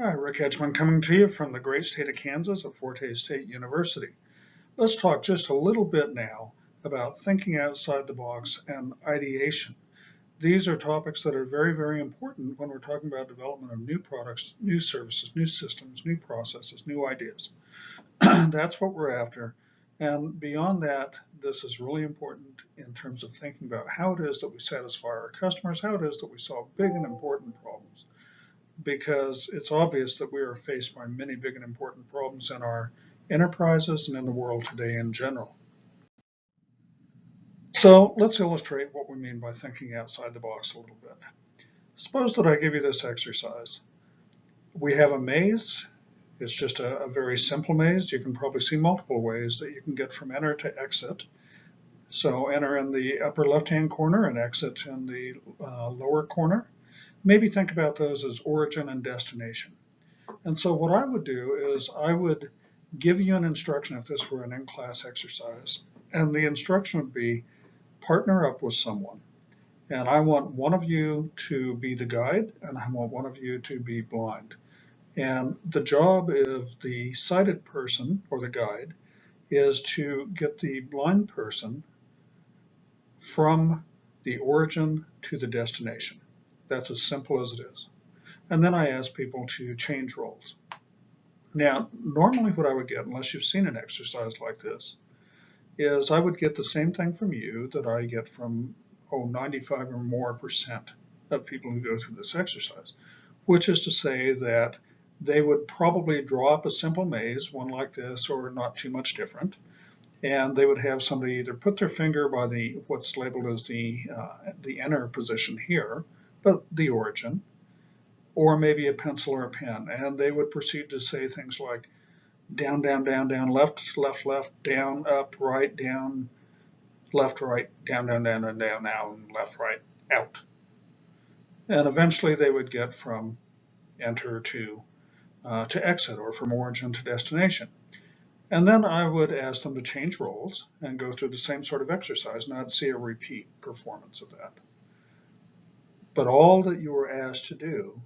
Hi, Rick Edgeman coming to you from the great state of Kansas at Forte State University. Let's talk just a little bit now about thinking outside the box and ideation. These are topics that are very, very important when we're talking about development of new products, new services, new systems, new processes, new ideas. That's what we're after. And beyond that, this is really important in terms of thinking about how it is that we satisfy our customers, how it is that we solve big and important problems, because it's obvious that we are faced by many big and important problems in our enterprises and in the world today in general. So let's illustrate what we mean by thinking outside the box a little bit. Suppose that I give you this exercise. We have a maze. It's just a very simple maze. You can probably see multiple ways that you can get from enter to exit. So enter in the upper left-hand corner and exit in the lower corner. Maybe think about those as origin and destination. And so what I would do is I would give you an instruction if this were an in-class exercise. And the instruction would be partner up with someone. And I want one of you to be the guide, and I want one of you to be blind. And the job of the sighted person, or the guide, is to get the blind person from the origin to the destination. That's as simple as it is. And then I ask people to change roles. Now, normally what I would get, unless you've seen an exercise like this, is I would get the same thing from you that I get from 95 or more percent of people who go through this exercise, which is to say that they would probably draw up a simple maze, one like this or not too much different, and they would have somebody either put their finger by what's labeled as the enter position here, but the origin, or maybe a pencil or a pen, and they would proceed to say things like down, down, down, down, left, left, left, down, up, right, down, left, right, down, down, down, and down, down, left, right, out. And eventually they would get from enter to exit, or from origin to destination. And then I would ask them to change roles and go through the same sort of exercise, and I'd see a repeat performance of that. But all that you were asked to do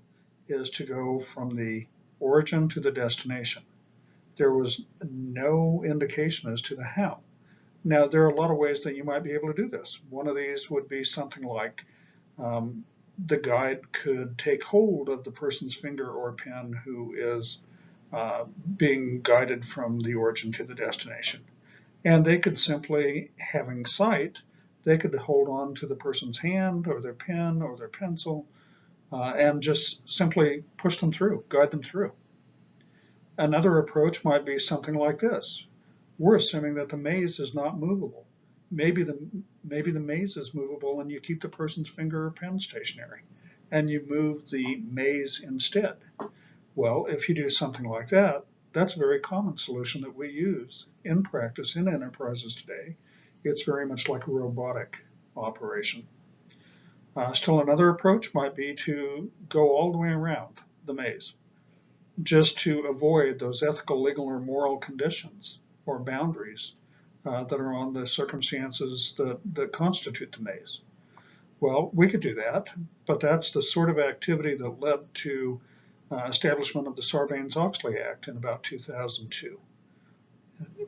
is to go from the origin to the destination. There was no indication as to the how. Now, there are a lot of ways that you might be able to do this. One of these would be something like the guide could take hold of the person's finger or pen who is being guided from the origin to the destination. And they could simply, having sight, they could hold on to the person's hand or their pen or their pencil and just simply push them through, guide them through. Another approach might be something like this. We're assuming that the maze is not movable. Maybe the maze is movable and you keep the person's finger or pen stationary and you move the maze instead. Well, if you do something like that, that's a very common solution that we use in practice in enterprises today. It's very much like a robotic operation. Still another approach might be to go all the way around the maze, just to avoid those ethical, legal, or moral conditions or boundaries that are on the circumstances that constitute the maze. Well, we could do that, but that's the sort of activity that led to establishment of the Sarbanes-Oxley Act in about 2002,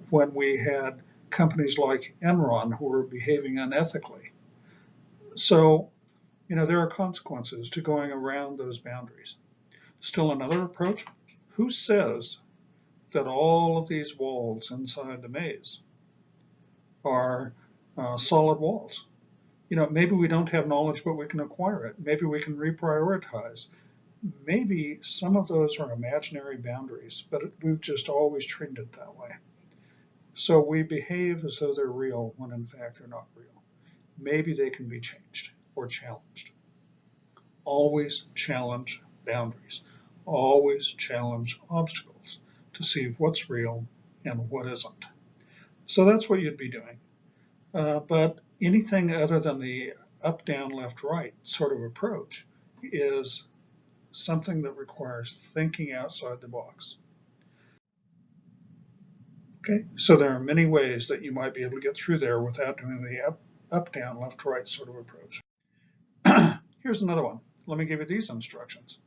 when we had companies like Enron who were behaving unethically. So, there are consequences to going around those boundaries. Still another approach, who says that all of these walls inside the maze are solid walls? Maybe we don't have knowledge, but we can acquire it. Maybe we can reprioritize. Maybe some of those are imaginary boundaries, but we've just always treated it that way. So we behave as though they're real when in fact they're not real. Maybe they can be changed or challenged. Always challenge boundaries. Always challenge obstacles to see what's real and what isn't. So that's what you'd be doing. But anything other than the up, down, left, right sort of approach is something that requires thinking outside the box. Okay, so there are many ways that you might be able to get through there without doing the up, down, left, right sort of approach. Here's another one. Let me give you these instructions.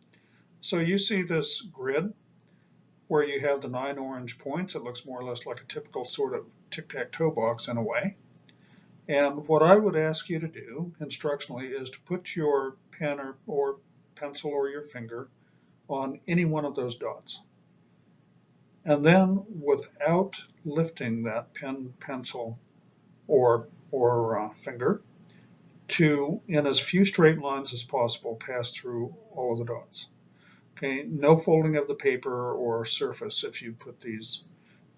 So you see this grid where you have the 9 orange points. It looks more or less like a typical sort of tic-tac-toe box in a way. And what I would ask you to do instructionally is to put your pen or pencil or your finger on any one of those dots. And then without lifting that pen, pencil, or finger, to, in as few straight lines as possible, pass through all of the dots. Okay, no folding of the paper or surface if you put these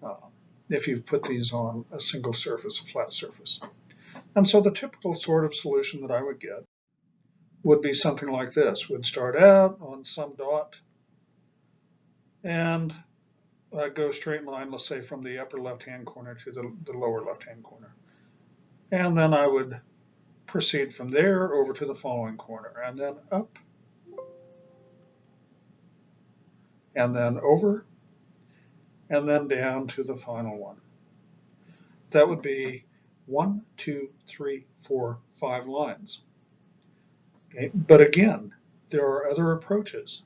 on a single surface, a flat surface. And so the typical sort of solution that I would get would be something like this. We'd start out on some dot and go straight in line, let's say from the upper left-hand corner to the lower left-hand corner. And then I would proceed from there over to the following corner, and then up, and then over, and then down to the final one. That would be 1, 2, 3, 4, 5 lines. Okay? But again, there are other approaches.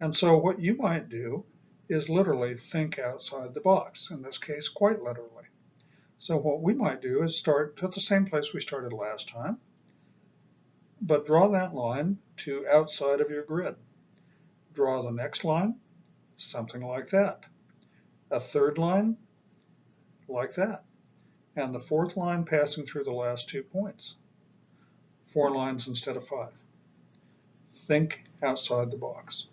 And so what you might do is literally think outside the box, in this case, quite literally. So what we might do is start at the same place we started last time, but draw that line to outside of your grid. Draw the next line, something like that. A third line, like that. And the fourth line passing through the last 2 points. 4 lines instead of 5. Think outside the box,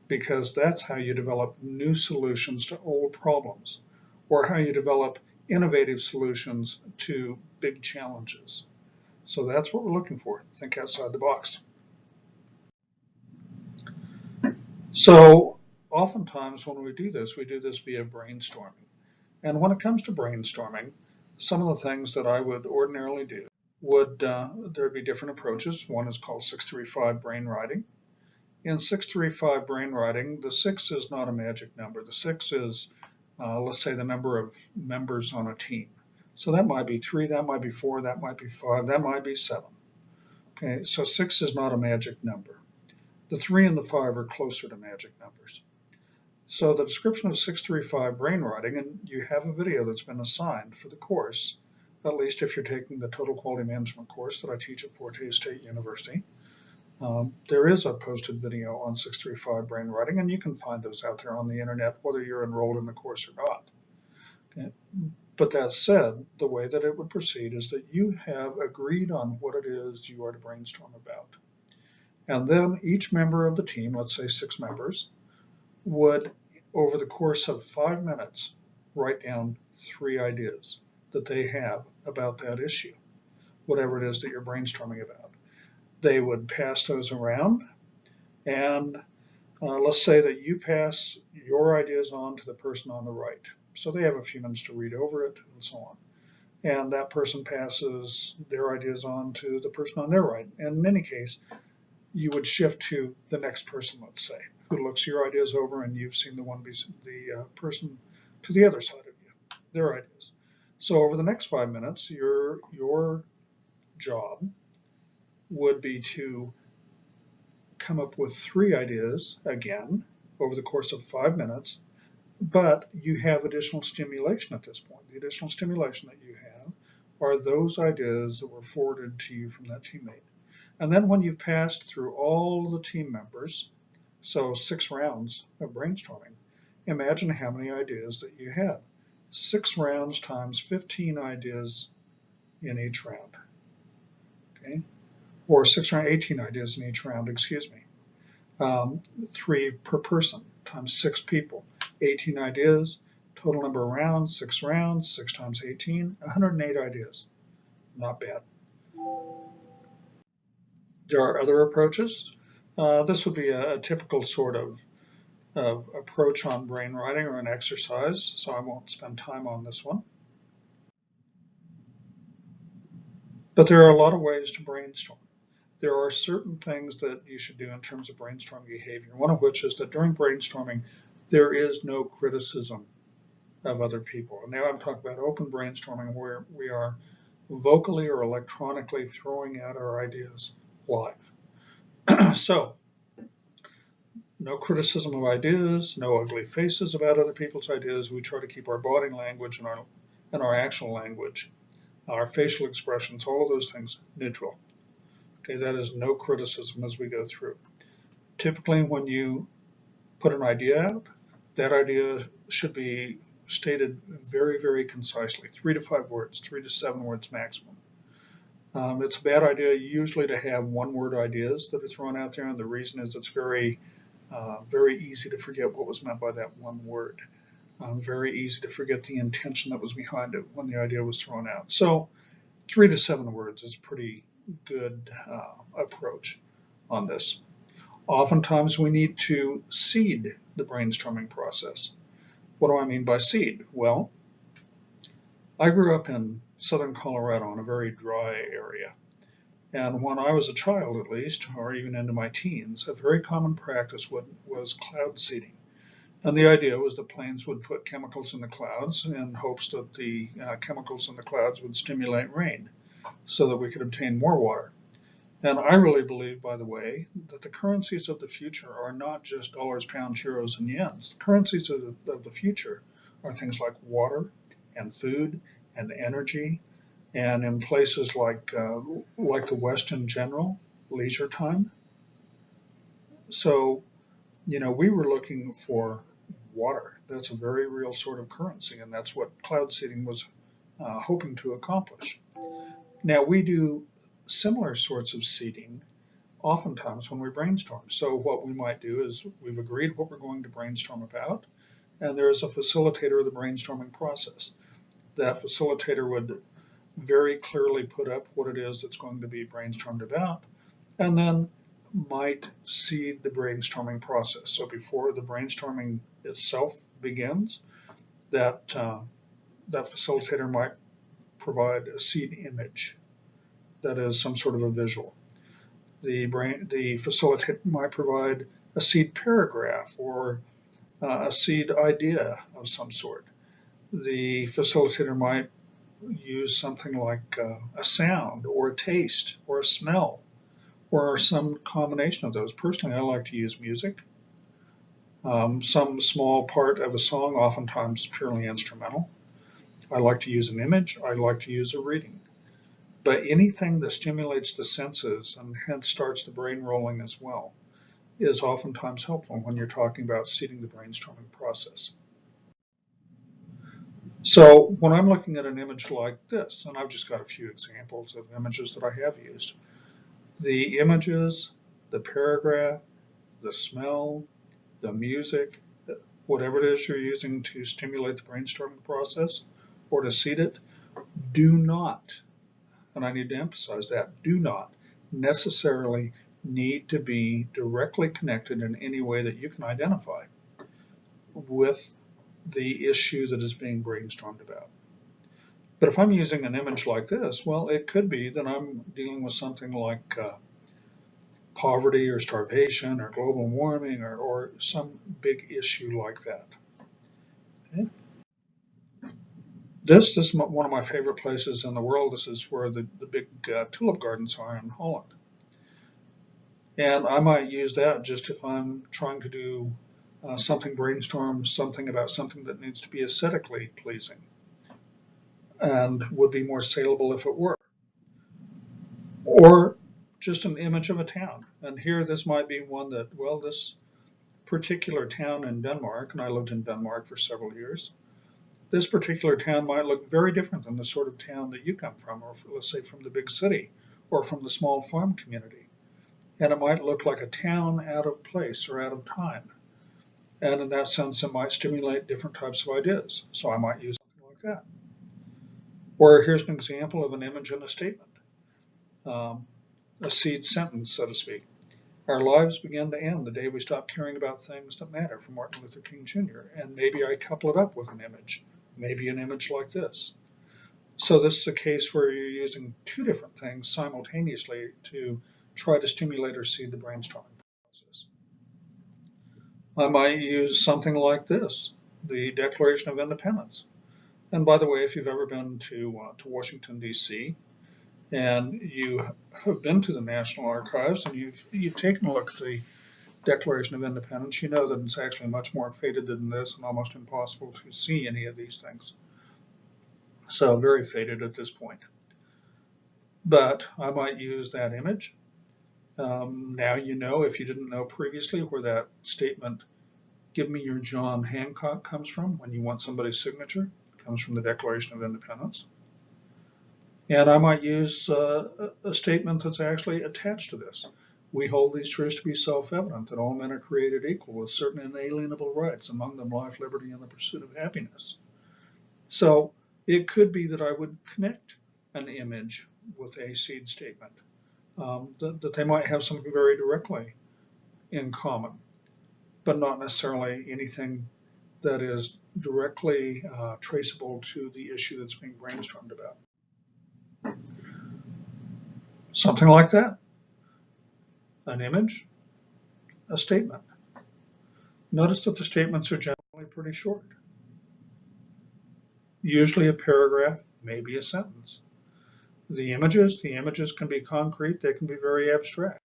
because that's how you develop new solutions to old problems, or how you develop innovative solutions to big challenges. So that's what we're looking for. Think outside the box. So oftentimes when we do this via brainstorming. And when it comes to brainstorming, some of the things that I would ordinarily do would, there'd be different approaches. One is called 635 brainwriting. In 635 brainwriting, the 6 is not a magic number. The 6 is, let's say, the number of members on a team. So that might be 3, that might be 4, that might be 5, that might be 7. Okay, so 6 is not a magic number. The 3 and the 5 are closer to magic numbers. So the description of 635 brainwriting, and you have a video that's been assigned for the course, at least if you're taking the Total Quality Management course that I teach at Forte State University. There is a posted video on 635 brainwriting, and you can find those out there on the internet, whether you're enrolled in the course or not. Okay. But that said, the way that it would proceed is that you have agreed on what it is you are to brainstorm about. And then each member of the team, let's say 6 members, would, over the course of 5 minutes, write down 3 ideas that they have about that issue, whatever it is that you're brainstorming about. They would pass those around, and let's say that you pass your ideas on to the person on the right. So they have a few minutes to read over it and so on. And that person passes their ideas on to the person on their right. And in any case, you would shift to the next person, let's say, who looks your ideas over, and you've seen the person to the other side of you, their ideas. So over the next 5 minutes, your job would be to come up with 3 ideas again over the course of 5 minutes, but you have additional stimulation at this point. The additional stimulation that you have are those ideas that were forwarded to you from that teammate. And then when you've passed through all the team members, so 6 rounds of brainstorming, imagine how many ideas that you have. 6 rounds times 15 ideas in each round. Okay? Or 18 ideas in each round, excuse me. 3 per person times 6 people. 18 ideas, total number of rounds, 6 times 18, 108 ideas. Not bad. There are other approaches. This would be a typical sort of approach on brainwriting or an exercise, so I won't spend time on this one. But there are a lot of ways to brainstorm. There are certain things that you should do in terms of brainstorming behavior, one of which is that during brainstorming, there is no criticism of other people. And now I'm talking about open brainstorming, where we are vocally or electronically throwing out our ideas live. So No criticism of ideas, no ugly faces about other people's ideas. We try to keep our body language and our actual language, our facial expressions, all of those things neutral. Okay, that is no criticism as we go through. Typically, when you put an idea out, that idea should be stated very, very concisely, 3 to 5 words, 3 to 7 words maximum. It's a bad idea usually to have one-word ideas that are thrown out there, and the reason is it's very easy to forget what was meant by that one word. Very easy to forget the intention that was behind it when the idea was thrown out. So 3 to 7 words is a pretty good approach on this. Oftentimes we need to seed the brainstorming process. What do I mean by seed? Well, I grew up in southern Colorado in a very dry area. And when I was a child, at least, or even into my teens, a very common practice was cloud seeding. And the idea was that planes would put chemicals in the clouds in hopes that the chemicals in the clouds would stimulate rain so that we could obtain more water. And I really believe, by the way, that the currencies of the future are not just dollars, pounds, euros, and yens. The currencies of the future are things like water and food and energy, and in places like the West in general, leisure time. So, we were looking for water. That's a very real sort of currency, and that's what cloud seeding was hoping to accomplish. Now, we do similar sorts of seeding oftentimes when we brainstorm. So what we might do is we've agreed what we're going to brainstorm about, and there's a facilitator of the brainstorming process. That facilitator would very clearly put up what it is that's going to be brainstormed about, and then might seed the brainstorming process. So before the brainstorming itself begins, that facilitator might provide a seed image, that is some sort of a visual. The facilitator might provide a seed paragraph or a seed idea of some sort. The facilitator might use something like a sound or a taste or a smell or some combination of those. Personally, I like to use music. Some small part of a song, oftentimes purely instrumental. I like to use an image. I like to use a reading. But anything that stimulates the senses and hence starts the brain rolling as well is oftentimes helpful when you're talking about seeding the brainstorming process. So when I'm looking at an image like this, and I've just got a few examples of images that I have used, the images, the paragraph, the smell, the music, whatever it is you're using to stimulate the brainstorming process or to seed it, do not, and I need to emphasize that, do not necessarily need to be directly connected in any way that you can identify with the issue that is being brainstormed about. But if I'm using an image like this, well, it could be that I'm dealing with something like poverty or starvation or global warming or some big issue like that. Okay. This is one of my favorite places in the world. This is where the big tulip gardens are in Holland. And I might use that just if I'm trying to do brainstorm something about something that needs to be aesthetically pleasing and would be more saleable if it were. Or just an image of a town. And here this might be one that, well, this particular town in Denmark, and I lived in Denmark for several years, this particular town might look very different than the sort of town that you come from, or let's say from the big city, or from the small farm community. And it might look like a town out of place or out of time. And in that sense, it might stimulate different types of ideas. So I might use something like that. Or here's an example of an image and a statement, a seed sentence, so to speak. Our lives begin to end the day we stop caring about things that matter, from Martin Luther King Jr. And maybe I couple it up with an image, maybe an image like this. So this is a case where you're using two different things simultaneously to try to stimulate or seed the brainstorming process. I might use something like this, the Declaration of Independence. And by the way, if you've ever been to Washington, D.C., and you have been to the National Archives and you've taken a look at Declaration of Independence, you know that it's actually much more faded than this and almost impossible to see any of these things. So very faded at this point. But I might use that image. Now you know, if you didn't know previously, where that statement, "Give me your John Hancock," comes from when you want somebody's signature. It comes from the Declaration of Independence. And I might use a statement that's actually attached to this. "We hold these truths to be self-evident, that all men are created equal with certain inalienable rights, among them life, liberty, and the pursuit of happiness." So it could be that I would connect an image with a seed statement, that they might have something very directly in common, but not necessarily anything that is directly traceable to the issue that's being brainstormed about. Something like that. An image, a statement. Notice that the statements are generally pretty short. Usually a paragraph, maybe a sentence. The images can be concrete, they can be very abstract.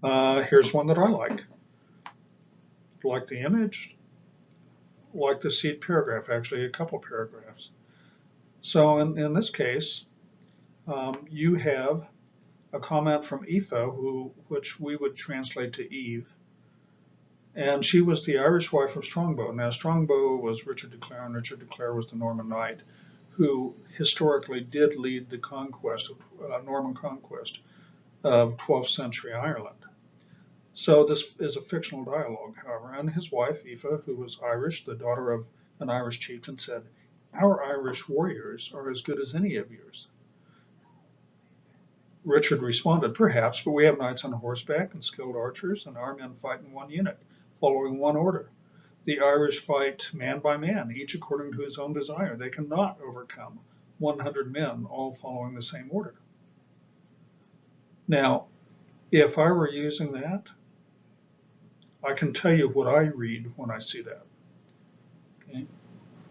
Here's one that I like. Like the image, like the seed paragraph, actually a couple paragraphs. So in this case, you have a comment from Aoife, which we would translate to Eve, and she was the Irish wife of Strongbow. Now Strongbow was Richard de Clare, and Richard de Clare was the Norman knight who historically did lead the conquest of Norman conquest of 12th century Ireland. So this is a fictional dialogue, however, and his wife, Aoife, who was Irish, the daughter of an Irish chieftain, said, "Our Irish warriors are as good as any of yours." Richard responded, "Perhaps, but we have knights on horseback and skilled archers, and our men fight in one unit, following one order. The Irish fight man by man, each according to his own desire. They cannot overcome 100 men, all following the same order." Now, if I were using that, I can tell you what I read when I see that. Okay?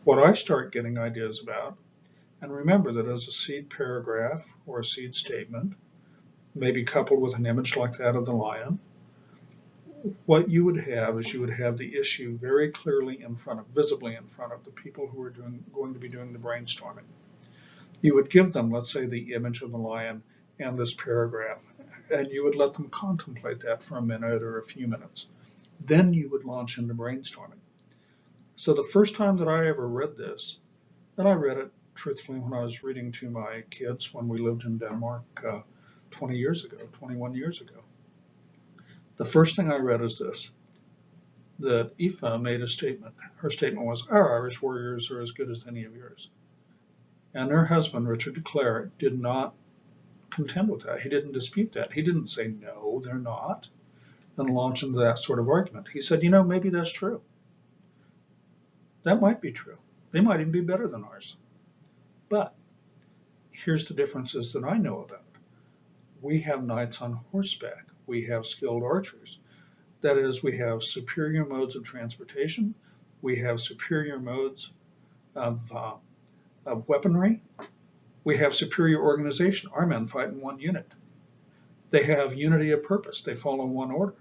What I start getting ideas about, and remember that as a seed paragraph or a seed statement, maybe coupled with an image like that of the lion, what you would have is you would have the issue very clearly in front of, visibly in front of the people who are going to be doing the brainstorming. You would give them, let's say, the image of the lion and this paragraph, and you would let them contemplate that for a minute or a few minutes. Then you would launch into brainstorming. So the first time that I ever read this, and I read it truthfully when I was reading to my kids when we lived in Denmark 21 years ago. The first thing I read is this, that Aoife made a statement. Her statement was, "Our Irish warriors are as good as any of yours." And her husband, Richard de Clare, did not contend with that. He didn't dispute that. He didn't say, "No, they're not," and launch into that sort of argument. He said, maybe that's true. That might be true. They might even be better than ours. But here's the differences that I know about. We have knights on horseback. We have skilled archers. That is, we have superior modes of transportation. We have superior modes of weaponry. We have superior organization. Our men fight in one unit. They have unity of purpose. They follow one order.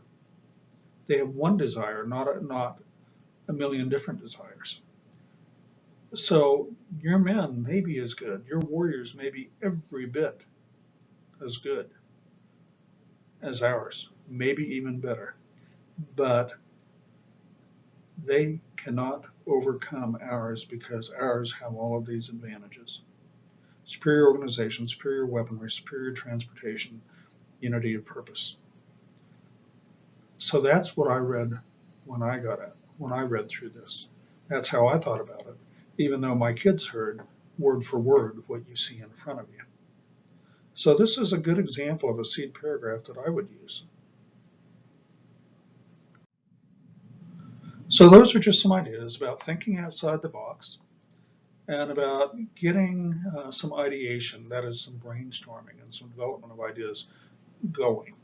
They have one desire, not a million different desires. So your men may be as good. Your warriors may be every bit as good as ours, maybe even better. But they cannot overcome ours because ours have all of these advantages. Superior organization, superior weaponry, superior transportation, unity of purpose. So that's what I read when I read through this. That's how I thought about it, even though my kids heard word for word what you see in front of you. So this is a good example of a seed paragraph that I would use. So those are just some ideas about thinking outside the box and about getting some ideation, that is some brainstorming and some development of ideas going.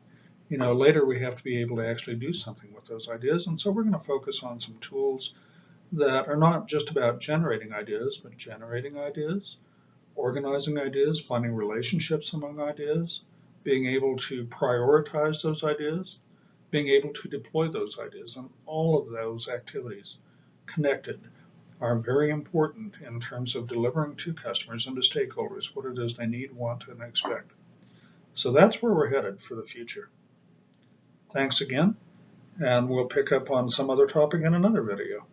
Later we have to be able to actually do something with those ideas, and so we're going to focus on some tools that are not just about generating ideas, but generating ideas, organizing ideas, finding relationships among ideas, being able to prioritize those ideas, being able to deploy those ideas, and all of those activities connected are very important in terms of delivering to customers and to stakeholders what it is they need, want, and expect. So that's where we're headed for the future. Thanks again, and we'll pick up on some other topic in another video.